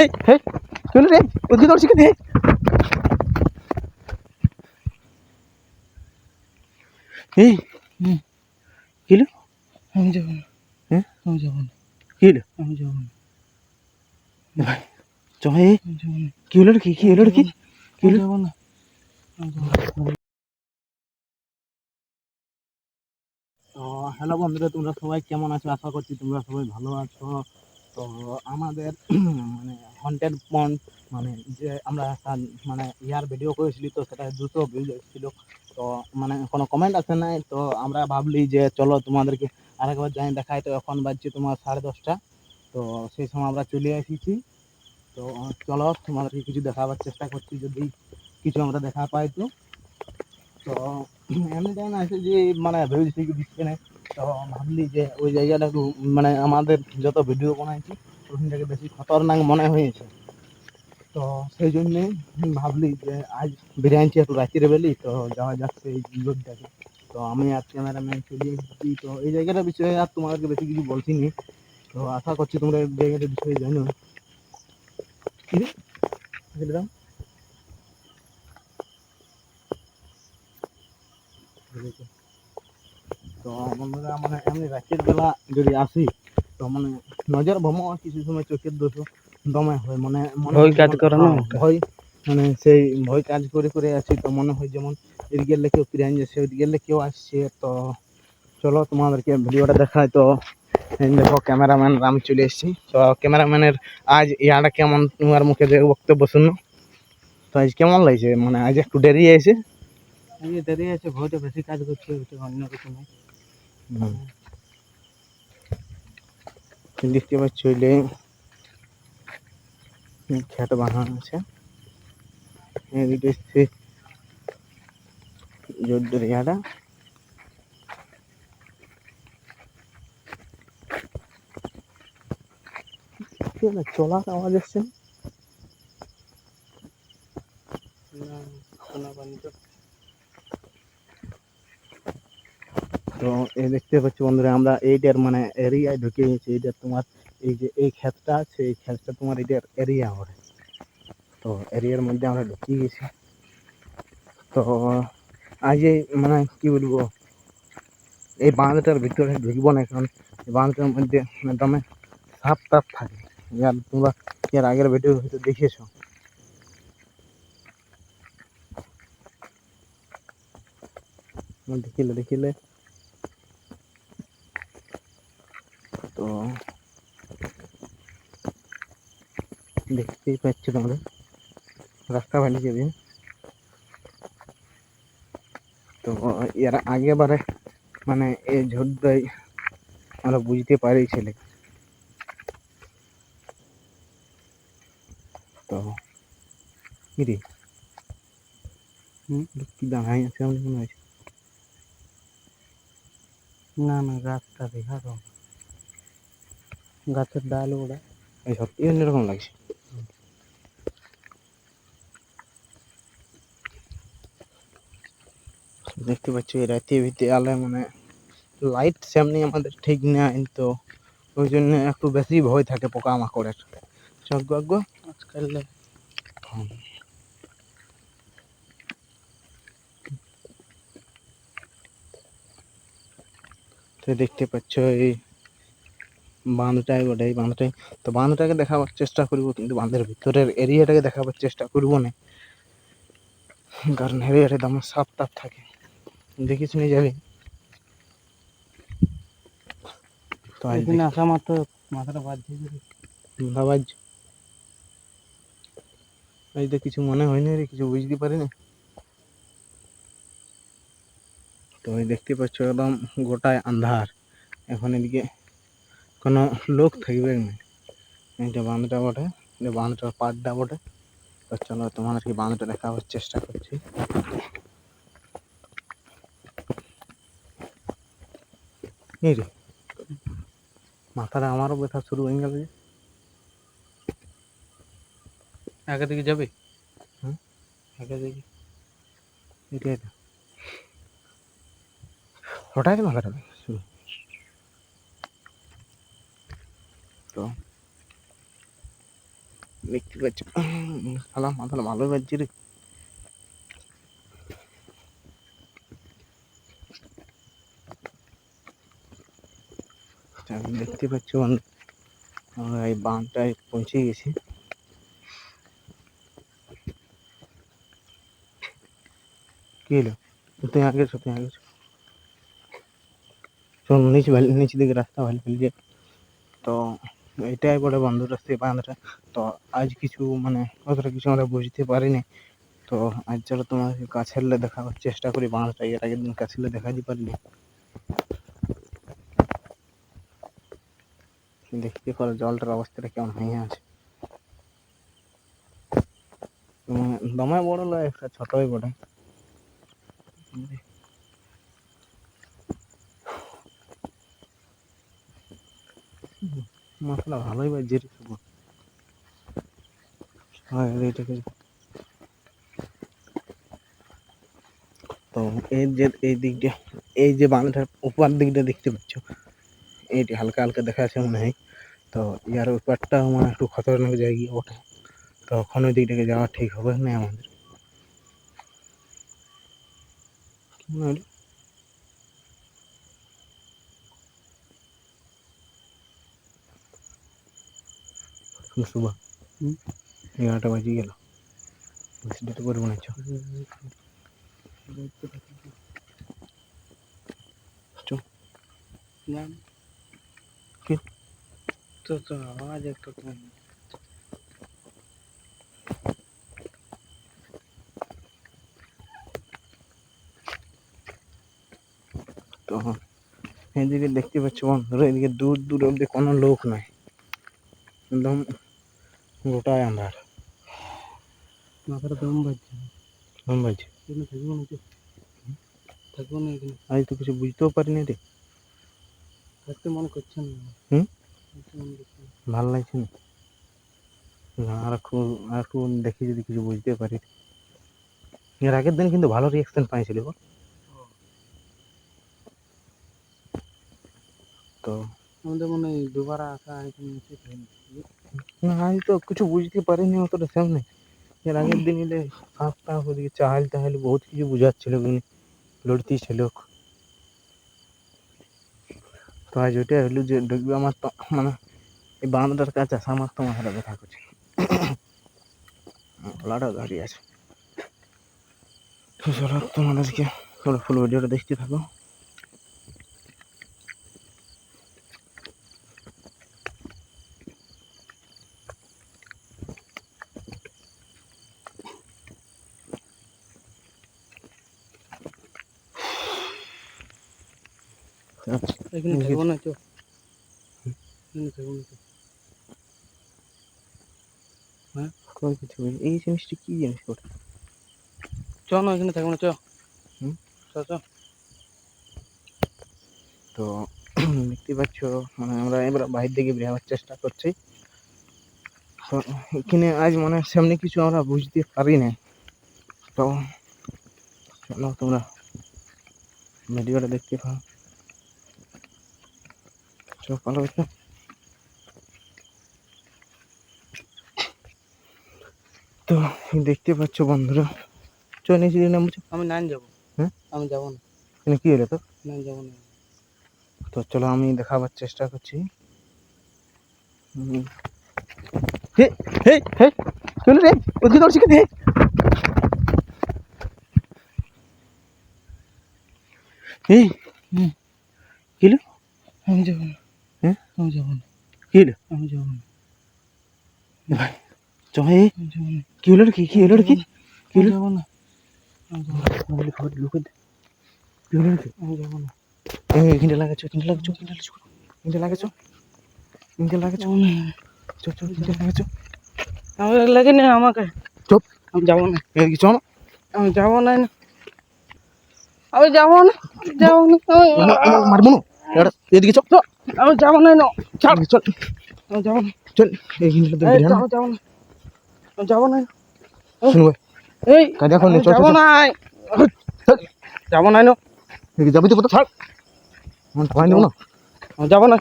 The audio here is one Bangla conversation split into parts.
হে কেন রে ওদিকে দৌড়ছি কেন এই কিলো আমি যাবো না, হ্যাঁ আমি যাবো না, কিলো আমি যাবো না, ভাই চলে আমি যাবো না, কি হলো রে কি হলো রে কি আমি হলো যাবো না, আমি যাবো না। তো হ্যালো বন্ধুরা, তোমরা সবাই কেমন আছো? আশা করছি তোমরা সবাই ভালো আছো। তো আমাদের মানে হন্টেড পন্ড মানে যে আমরা একটা মানে ইয়ার ভিডিও করেছিলি, তো সেটা 200 ভিউজ এসেছিল। তো মানে কোনো কমেন্ট আসে নাই, তো আমরা ভাবলি যে চলো তোমাদেরকে আরেকবার যাই দেখাই। তো এখন বাজছে তোমার 10:30। তো সেই সময় আমরা চলে এসেছি। তো চলো তোমাদেরকে কিছু দেখাবার চেষ্টা করছি, যদি কিছু আমরা দেখা পাই। তো এমনি টাইম আছে যে মানে ভিউজ থেকে দিচ্ছে না। তো ভাবলি যে ওই জায়গাটা একটু মানে আমাদের যত ভিডিও বানাইছি ওখানটাকে বেশি খতরনাক মনে হয়েছে। তো সেই জন্যে ভাবলি যে আজ বিরিয়ানি একটু রাত্রিরে বেলি, তো যাওয়া যাচ্ছে এই লোকটাকে। তো আমি আর ক্যামেরাম্যান চলে এসেছি। তো এই জায়গাটার বিষয়ে আর তোমাদেরকে বেশি কিছু বলছি নি। তো আশা করছি তোমরা এই জায়গাটার বিষয়ে জানো। কি রে? বুঝলাম। তো বন্ধুরা মানে এমনি রাতের বেলা যদি আসি, তো মানে নজর ভ্রম কিছু সময় চোখের দোষ দমে হয়, মানে মনে ভয় হয় কাজ যেমন করে না হ্যাঁ, ওটা। ভয় মানে সেই ভয় কাজ করে করে আছি। তো মনে হয় যেমন এদিকে গেলে কেউ ফিরে যাচ্ছে, ওইদিকে গেলে কেউ আসছে। তো চলো তোমাদেরকে ভিডিওটা দেখায়। তো এই দেখো ক্যামেরাম্যান রাম চলে এসেছি। তো ক্যামেরাম্যানের আজ ইয়াটা কেমন তোমার মুখে যে বক্তব্য শুনো। তো আজ কেমন লাগছে? মানে আজ একটু দেরি এসে এই যে দেরি আছে, ভয়টা বেশি কাজ করছে, ওটা অন্য কিছু নেই। দেখতে পাচ্ছি ওইলে খেত বানানো আছে। এদিকে এসছে জোরদার ইয়াটা। চলার আওয়াজ আসছে না? না, শোনা পানি তো। তো এই দেখতে পাচ্ছি বন্ধুরা, আমরা এইটার মানে এরিয়ায় ঢুকে গেছি। এইটা তোমার এই যে এই ক্ষেতটা আছে, এই ক্ষেতটা তোমার এটার এরিয়া হবে। তো এরিয়ার মধ্যে আমরা ঢুকে গেছি। তো আজ এই মানে কি বলবো, এই বাঁধটার ভিতরে ঢুকবো না, কারণ এই বাঁধটার মধ্যে মানে দমে সাপ টাপ থাকে। আর তোমরা এর আগের ভিডিও হয়তো দেখেছো। দেখিলে দেখিলে তো দেখতেই পাচ্ছ তোমরা রাস্তা বানিয়ে দিন। তো এর আগেবারে মানে এই ঝড়টাই আমরা বুঝতে পারিছিলে। তো কি রে কি দাঁড়াই আছে আমাদের মনে হয়েছে। না না, গাছটা দেখা তো, গাছের ডাল ওটা। এই সত্যি অন্যরকম লাগছে। দেখতে পাচ্ছ এই রাতে ভিতে আলে মানে লাইট সামনে আমাদের ঠিক নেই, তো ওই জন্য একটু বেশি ভয় থাকে পোকামাকড়ের। যজ্ঞ আজকাল তো দেখতে পাচ্ছ এই বাঁধটাই বটে, এই বাঁধটাই। তো বাঁধটাকে দেখাবার চেষ্টা করবো, কিন্তু বাঁধের ভিতরের এরিয়াটাকে দেখাবার চেষ্টা করবো না, কারণ এরিয়াটা তেমন সাপ টাপ থাকে, দেখে শুনে যাবে। তো আজ এখানে আসা মাত্র মাথাটা বাজছে। আওয়াজ আজ তো কিছু মনে হয়নি রে, কিছু বুঝতে পারি না। তো এই দেখতে পাচ্ছ একদম গোটায় আন্ধার। এখন এদিকে কোনো লোক থাকবে না। এইটা বাঁধটা বটে, এটা বাঁধটার পাড়টা বটে। তো চলো তোমাদেরকে বাঁধটা দেখাবার চেষ্টা করছি। এই রে মাথাটা আমারও ব্যথা শুরু হয়ে গেল যে। আগে দিকে যাবে, হুম আগে দিকে। এটাই তো হঠাৎ মাথাটা শুরু। তো দেখতে পাচ্ছ শালা মাথাটা ভালো বাজছে রে। দেখতে পাচ্ছ আমরা এই বাঁধটায় পৌঁছে গেছি। কি হলো? তুই আগে এসো, তুই আগে এসো। চল নিচ দিকে রাস্তা ভালো ফেলছে। তো এটাই বলে বন্ধু রাস্তায় বাঁধটা। তো আজ কিছু মানে অতটা কিছু আমরা বুঝতে পারিনি। তো আজ চলো তোমার কাছে এলে দেখাবার চেষ্টা করি বাঁধটা। এর আগের দিন কাছে এলে দেখাতে পারিনি। দেখতে পারো জলটার অবস্থাটা কেমন হয়ে আছে। দমে বড় নয়, একটা ছোটই বটে। মশলা ভালোই বাজছে রে শুভ। হ্যাঁ এইটাকে। তো এই দিকটা, এই যে বাঁধটার উপর দিকটা দেখতে পাচ্ছ, এইটি হালকা হালকা দেখা যাচ্ছে মনে হয়। তো ইয়ার উপরটা মানে একটু খতরনাক জায়গা ওঠে। তখন ওই দিকটাকে যাওয়া ঠিক হবে না আমাদের। শুভ 11টা বাজে গেল, বেশি দেরি করবো না। তো আওয়াজ একটু কম। তো এইদিকে দেখতে পাচ্ছ বন্ধুরা, এদিকে দূর দূর অব্দি কোনো লোক নাই, একদম গোটায় আন্ধার। মাথাটা দম বাজছে। দম বাজছে? এখানে থাকবো না, থাকবো না এখানে। আজ তো কিছু বুঝতেও পারিনি রে। থাকতে মনে করছে না। ভালো লাগছে না। আর একটু দেখি যদি কিছু বুঝতে পারি। এর আগের দিন কিন্তু ভালো রিয়াকশন পাইছিল। তো আমাদের মনে হয় দুবার আসা এখানে না, আজ তো কিছু বুঝতে পারিনি অতটা সামনে। এর আগের দিন এলে সাপটা ওদিকে চাহাল টাহাল বহুত কিছু বুঝাচ্ছিল, লড়তেই ছিল। তো আজ ওইটাই হলো যে দেখবে আমার তো মানে এই বাঁধটার কাছে আসা আমার তো মাথাটা ব্যথা করছে। গলাটা দাঁড়িয়ে আছে। চলো তোমাদেরকে পুরো ফুল ভিডিওটা দেখতে থাকো। এখানে থাকবো না, চো এখানে থাকবো না। হ্যাঁ কই কিছু এই জিনিসটা কি জিনিস করে? চ না, এখানে থাকবো না, চ চ। তো দেখতে পাচ্ছ মানে আমরা এবার বাইরে দিকে বেরোবার চেষ্টা করছি। তো এখানে আজ মানে সামনে কিছু আমরা বুঝতে পারি না। তো চলো তোমরা ভিডিওটা দেখতে পাও। চলো ভালো হচ্ছে। তো দেখতে পাচ্ছ বন্ধুরা, চল নিচে নামছো। আমি নাইন যাবো। হ্যাঁ আমি যাবো না। এখানে কি হলো? তো নাইন যাবো না। তো চলো আমি দেখাবার চেষ্টা করছি। হে হে হে চলো রে, ওদিকে দৌড়ছি কে? এই কি হলো? আমি যাবো না। হ্যাঁ আমি যাবো না। কি হলো? আমি যাবো না। ভাই চলে আমি যাবো না। কি হলো রে? কি হলো রে? কি আমি হলো? যাবো না। আমি যাবো না। মোবাইলে খবর লোকে কি হলো রে? আমি যাবো না। এখানটা লাগাচ্ছ, এখানটা লাগাচ্ছ, এখানটা লাগাচ্ছ, এখানটা লাগাচ্ছ, এখানটা লাগাচ্ছ, চুপ চুপ, এখানটা লাগাচ্ছ। আমার লাগে না আমাকে। চুপ, আমি যাবো না। এদিকে চল। আমি যাবো না। আমি যাবো না। যাবো না। মারবো না, এদিকে চল। আমি যাবো না। চল চল আমি যাবো না। চল, এইখানটা তো বেরিয়ে না। যাবো না। আমি যাবো না। শুনো ভাই, এই কাজে এখন চল যাবো চল না। যাবো না। এদিকে যাবি তো কোথাও? ছাড়, আমার ভয় নেবো না। আমি যাবো না।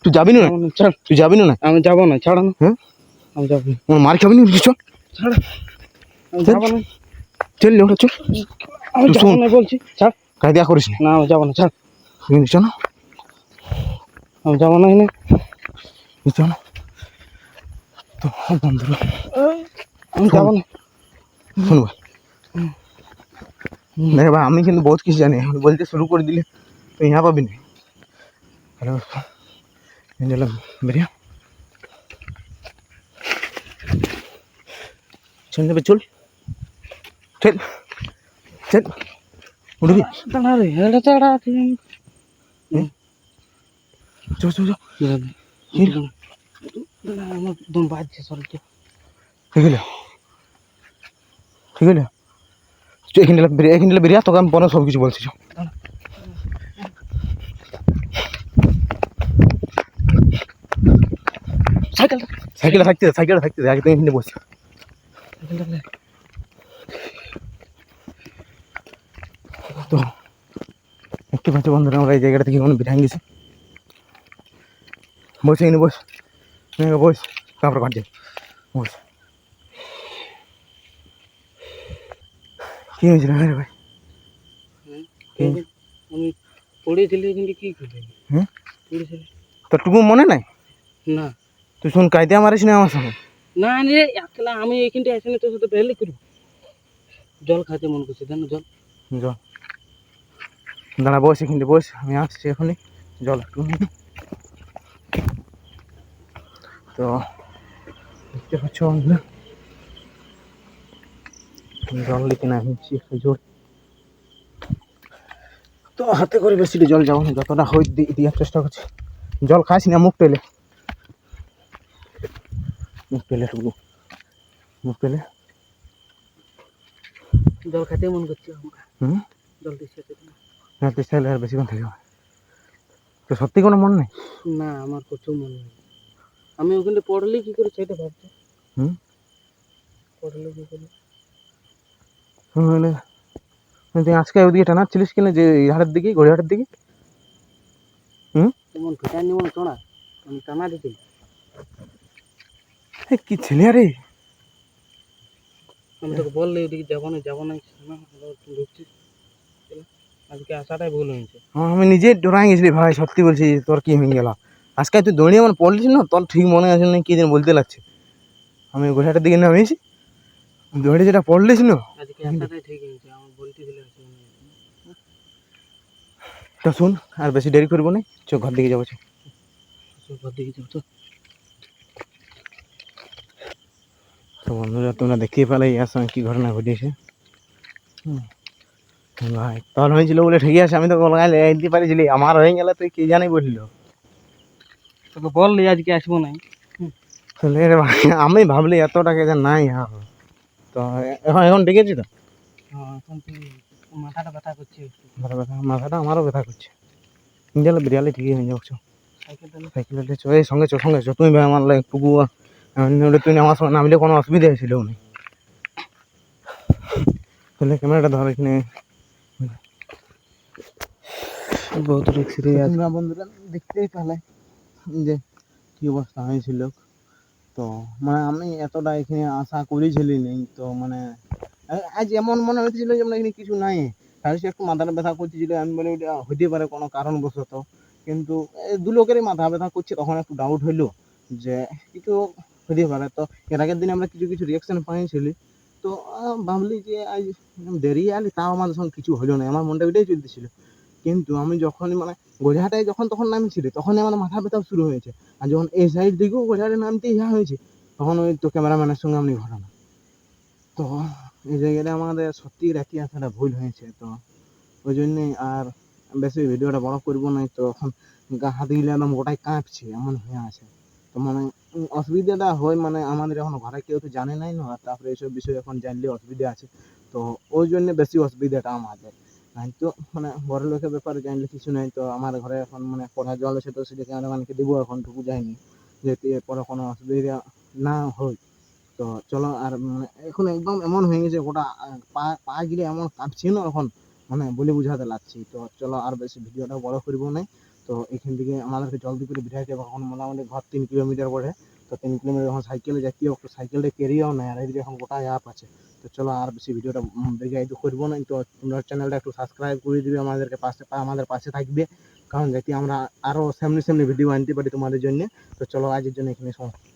তুই যাবি না? ছাড়। তুই যাবি না? আমি যাবো না, ছাড়ো না। হ্যাঁ আমি যাবো না। আমার মার খাবি না চল ছাড়, আমি চল। যাবো না। চল ওটা চল আমি তুই যাবো শোন। না বলছি, ছাড়। কায়দা করিস না না আমি যাবো না, ছাড়। চল আমি যাবো না এনে। চল। তো বন্ধুরা আমি যাবো না। শোন ভাই দেখ ভাই আমি কিন্তু বহুত কিছু জানি এখন বলতে শুরু করে দিলে তুই यहाँ পাবি না হ্যালো গেলাম বেরিয়া চল যাবে চল চল চল উঠবি দাঁড়া রে, এটা দাঁড়া। চল চল চল দাঁড়া, আমার দম বাজছে শরীরটা। ঠিক আছে ঠিক আছে এখানে বেরিয়া তোকে আমি পরে সব কিছু বলছি চল। সাইকেলটা সাইকেলটা থাকতে আগে তুই এখানে বসে তো একটু পাচ্ছ বন্ধুরা আমরা এই জায়গাটা থেকে কোনো বিরান গেছি বসে এখানে বস বস তারপরে ঘর যাই বস কি হয়েছিল রে ভাই আমি পড়েছিলি কিন্তু কি করবি? হুম পড়েছিলি তোর টুকু মনে নাই না। তুই শোন কায়দা মারিস না আমার সঙ্গে না রে, একলা আমি এইখানটা আসলে তোর সাথে বেরলে করবো। জল খাইতে মন করছে, দেন জল। জল দাঁড়া বস এখানে বস আমি আসছি এখনই জল একটু নিয়ে নি। তো দেখতে পাচ্ছ বন্ধুরা জল লিখে না আসছি একটু জোর তো হাতে করে বেশি জল যাবো না যতটা হয় দেওয়ার চেষ্টা করছি জল খাস না মুখ পেলে টুকু মুখ পেলে জল খাইতে মন করছে আমাকে। হুম জল দিচ্ছে না চেষ্টা হলে আর বেশিক্ষণ থাকবে তো সত্যি কোনো মন নেই না, আমার প্রচুর মন নেই। আমি ওখানে পড়লে কি করে সেটা ভাবছি। হুম পড়লে কি করে? মানে তুই আজকে ওদিকে টানাচ্ছিলিস কিনা যে হাটের দিকে গড়িয়াহাটের দিকে হুম তেমন ফেটার নিমন চড়া আমি টানা দিতে। কি ছেলে আরে আমি তোকে বললে ওদিকে যাবো না ঢুকছিস। আজকে আসাটাই ভুল হয়েছে। আমি নিজে ডরাই গেছিলি ভাই সত্যি বলছি তোর কি হয়ে গেল আজকে তুই দৌড়িয়ে আমার পড়লিস না তোর ঠিক মনে আছে না কি যেন বলতে লাগছে আমি গড়িয়াহাটের দিকে নামিয়েছি দৌড়ে যেটা পড়লিস না আজকে আসাটাই ঠিক হয়েছে, আমার বলতে দিলে তো শুন আর বেশি দেরি করবো না চোখ ঘর দিকে যাবো চ। ঘর দিকে যাবো তো। তো বন্ধুরা তোমরা দেখিয়ে পেলে ইয়ার সঙ্গে কী ঘটনা ঘটিয়েছে ভাই তোর হয়েছিল বলে ঠিকই আছে আমি তো কলকাতায় লেগে দিতে পারিছিলি আমার হয়ে গেলে তুই কি জানি বললো তোকে বললি আজকে আসবো না। তাহলে রে ভাই আমি ভাবলি এত টাকা যে নাই হ্যাঁ তো এখন এখন ডেকেছি তো হ্যাঁ, এখন তুই মাথাটা ব্যথা করছে একটু। মাথাটা আমারও ব্যথা করছে গেলে বিরিয়ালি ঠিকই হয়ে যাচ্ছ সাইকেলটা সাইকেলে চ এই সঙ্গে চ তুই ভাই আমার লাগে টুকু তুই আমার সঙ্গে নামলে কোনো অসুবিধা হয়েছিল না তাহলে ক্যামেরাটা ধর এখানে বহুত রিক্স রে আজ। তোমরা বন্ধুরা দেখতেই পেলে যে কী অবস্থা হয়েছিল তো মানে আমি এতটা এখানে আশা করেছিলি নেই তো মানে আজ এমন মনে হয়েছিল যে এখানে কিছু নাই তাহলে সে একটু মাথাটা ব্যথা করতেছিল আমি বলি ওটা হইতে পারে কোনো কারণবশত কিন্তু দু লোকেরই মাথা ব্যথা করছে তখন একটু ডাউট হইলো যে কিছু হইতে পারে তো এর আগের দিনে আমরা কিছু কিছু রিয়াকশন পাইছিলি তো ভাবলি যে আজ দেরি আলি তাও আমাদের সঙ্গে কিছু হলো না আমার মনটা ওইটাই চলতেছিল কিন্তু আমি যখনই মানে গড়িয়াহাটায় তখন নামছিলি তখনই আমার মাথা ব্যথা শুরু হয়েছে আর যখন এই সাইড দিকেও গড়িয়াহাটে নামতে ইহা হয়েছে তখন ওই তো ক্যামেরাম্যানের সঙ্গে আমি ঘটনা তো এই জায়গাটা আমাদের সত্যি রাখি আসাটা ভুল হয়েছে তো ওই জন্যই আর বেশি ভিডিওটা বড় করবো না তো এখন হাতে গেলে একদম গোটাই কাঁপছে এমন হয়ে আছে তো মানে অসুবিধাটা হয় মানে আমাদের এখন ঘরে কেউ তো জানে নাই না তারপরে এইসব বিষয় এখন জানলে অসুবিধা আছে তো ওই জন্য বেশি অসুবিধাটা আমাদের তো মানে বড় লোকের ব্যাপারে জানলে কিছু নাই তো আমার ঘরে এখন মানে পড়া জল আছে তো সেটা ক্যামেরাম্যানকে দেবো এখন টুকু যায়নি যাতে এরপরে কোনো অসুবিধা না হয় তো চলো আর এখন একদম এমন হয়ে গেছে গোটা পা গিলে এমন কাঁপছে না এখন মানে বলে বুঝাতে লাগছি তো চলো আর বেশি ভিডিওটা বড় করবো না তো এখান থেকে আমাদেরকে জলদি করে বিঠাইতে হবে এখন মোটামুটি ঘর 3 কিলোমিটার পরে তো 3 কিলোমিটার যখন সাইকেলে যাইতেও একটু সাইকেলটা ক্যারিও নেয়, আর এইদিকে এখন গোটা অ্যাপ আছে। তো চলো আর বেশি ভিডিওটা দীর্ঘায়িত করবো না, তো তোমরা চ্যানেলটা একটু সাবস্ক্রাইব করে দিবে, আমাদের পাশে থাকবে, কারণ যাতে আমরা আরও সামনে ভিডিও আনতে পারি তোমাদের জন্য। তো চলো আজের জন্য এখানে সমাপ্ত।